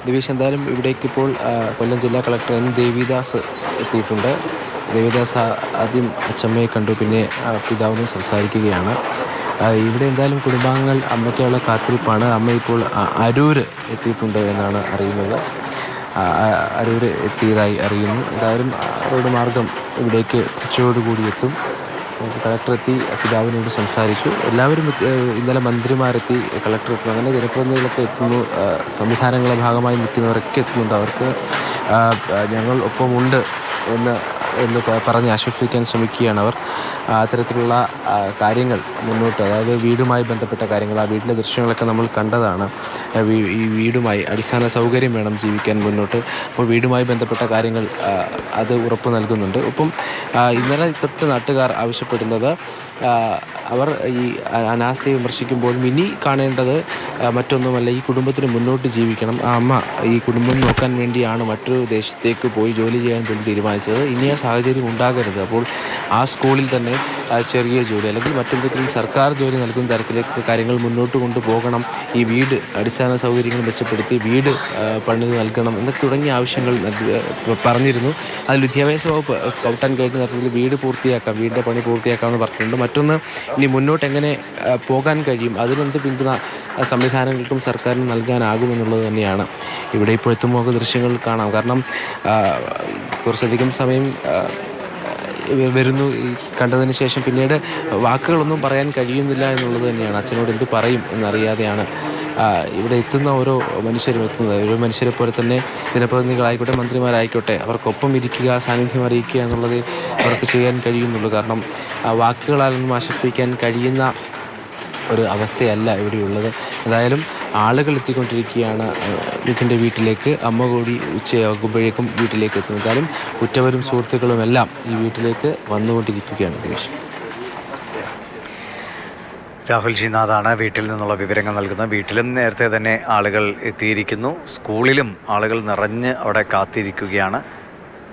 ദിവേശ്, എന്തായാലും ഇവിടേക്ക് ഇപ്പോൾ കൊല്ലം ജില്ലാ കളക്ടർ എൻ ദേവിദാസ് എത്തിയിട്ടുണ്ട്. ദേവിദാസ് ആദ്യം അച്ചമ്മയെ കണ്ടു, പിന്നെ പിതാവിനെ സംസാരിക്കുകയാണ്. ഇവിടെ എന്തായാലും കുടുംബാംഗങ്ങൾ അമ്മയ്ക്കുള്ള കാത്തിരിപ്പാണ്. അമ്മ ഇപ്പോൾ അരൂർ എത്തിയിട്ടുണ്ട് എന്നാണ് അറിയുന്നത്. അരൂർ എത്തിയതായി അറിയുന്നു. എന്തായാലും റോഡ് മാർഗം ഇവിടേക്ക് ഉച്ചയോടുകൂടി എത്തും. കളക്ടർ എത്തി, പിതാവിനോട് സംസാരിച്ചു. എല്ലാവരും ഇന്നലെ മന്ത്രിമാരെത്തി, കളക്ടർ എത്തുന്നു, അങ്ങനെ ജനപ്രതിനിധികളൊക്കെ എത്തുന്നു. സംവിധാനങ്ങളുടെ ഭാഗമായി നിൽക്കുന്നവരൊക്കെ എത്തുന്നുണ്ട്. അവർക്ക് ഞങ്ങൾ ഒപ്പമുണ്ട് എന്ന് പറഞ്ഞ് ആശ്വസിപ്പിക്കാൻ ശ്രമിക്കുകയാണ് അവർ. അത്തരത്തിലുള്ള കാര്യങ്ങൾ മുന്നോട്ട്, അതായത് വീടുമായി ബന്ധപ്പെട്ട കാര്യങ്ങൾ, ആ വീട്ടിലെ ദൃശ്യങ്ങളൊക്കെ നമ്മൾ കണ്ടതാണ്. ഈ വീടുമായി അടിസ്ഥാന സൗകര്യം വേണം ജീവിക്കാൻ മുന്നോട്ട്. അപ്പോൾ വീടുമായി ബന്ധപ്പെട്ട കാര്യങ്ങൾ അത് ഉറപ്പ് നൽകുന്നുണ്ട്. ഒപ്പം ഇന്നലെ തൊട്ട് നാട്ടുകാർ ആവശ്യപ്പെടുന്നത്, അവർ ഈ അനാസ്ഥയെ വിമർശിക്കുമ്പോഴും ഇനി കാണേണ്ടത് മറ്റൊന്നുമല്ല, ഈ കുടുംബത്തിന് മുന്നോട്ട് ജീവിക്കണം. ആ അമ്മ ഈ കുടുംബം നോക്കാൻ വേണ്ടിയാണ് മറ്റൊരു ദേശത്തേക്ക് പോയി ജോലി ചെയ്യാൻ വേണ്ടി തീരുമാനിച്ചത്. ഇനി ആ സാഹചര്യം ഉണ്ടാകരുത്. അപ്പോൾ ആ സ്കൂളിൽ തന്നെ ചെറിയ ജോലി അല്ലെങ്കിൽ മറ്റെന്തെങ്കിലും സർക്കാർ ജോലി നൽകുന്ന തരത്തിലേക്ക് കാര്യങ്ങൾ മുന്നോട്ട് കൊണ്ടുപോകണം. ഈ വീട് അടിസ്ഥാന സൗകര്യങ്ങൾ മെച്ചപ്പെടുത്തി വീട് പണിത് നൽകണം എന്നൊക്കെ തുടങ്ങിയ ആവശ്യങ്ങൾ പറഞ്ഞിരുന്നു. അതിൽ വിദ്യാഭ്യാസ വകുപ്പ് സ്കൗട്ട് ആൻഡ് ഗൈഡ് തരത്തിൽ വീട് പൂർത്തിയാക്കാം, വീടിൻ്റെ പണി പൂർത്തിയാക്കാമെന്ന് പറഞ്ഞിട്ടുണ്ട്. മറ്റൊന്ന്, ഇനി മുന്നോട്ട് എങ്ങനെ പോകാൻ കഴിയും, അതിനെന്ത് പിന്തുണ സംവിധാനങ്ങൾക്കും സർക്കാരിന് നൽകാനാകുമെന്നുള്ളത് തന്നെയാണ് ഇവിടെ ഇപ്പോൾ എത്തുമ്പോൾ ദൃശ്യങ്ങൾ കാണാം. കാരണം കുറച്ചധികം സമയം വരുന്നു, ഈ കണ്ടതിന് ശേഷം പിന്നീട് വാക്കുകളൊന്നും പറയാൻ കഴിയുന്നില്ല എന്നുള്ളത് തന്നെയാണ്. അച്ഛനോട് എന്ത് പറയും എന്നറിയാതെയാണ് ഇവിടെ എത്തുന്ന ഓരോ മനുഷ്യരും എത്തുന്നത്. ഓരോ മനുഷ്യരെ പോലെ തന്നെ ജനപ്രതിനിധികളായിക്കോട്ടെ, മന്ത്രിമാരായിക്കോട്ടെ, അവർക്കൊപ്പം ഇരിക്കുക, സാന്നിധ്യം അറിയിക്കുക എന്നുള്ളത് അവർക്ക് ചെയ്യാൻ കഴിയുന്നുള്ളൂ. കാരണം വാക്കുകളാലൊന്നും ആശ്വസിപ്പിക്കാൻ കഴിയുന്ന ഒരു അവസ്ഥയല്ല ഇവിടെയുള്ളത്. എന്തായാലും ആളുകൾ എത്തിക്കൊണ്ടിരിക്കുകയാണ് മിഥുൻ്റെ വീട്ടിലേക്ക്. അമ്മ കൂടി ഉച്ചയാകുമ്പോഴേക്കും വീട്ടിലേക്ക് എത്തുന്നു. എന്തായാലും ഉറ്റവരും സുഹൃത്തുക്കളും എല്ലാം ഈ വീട്ടിലേക്ക് വന്നുകൊണ്ടിരിക്കുകയാണ്. ദിനേശ്, രാഹുൽ ജിനാഥാണ് വീട്ടിൽ നിന്നുള്ള വിവരങ്ങൾ നൽകുന്നത്. വീട്ടിലും നേരത്തെ തന്നെ ആളുകൾ എത്തിയിരിക്കുന്നു. സ്കൂളിലും ആളുകൾ നിറഞ്ഞ് അവിടെ കാത്തിരിക്കുകയാണ്.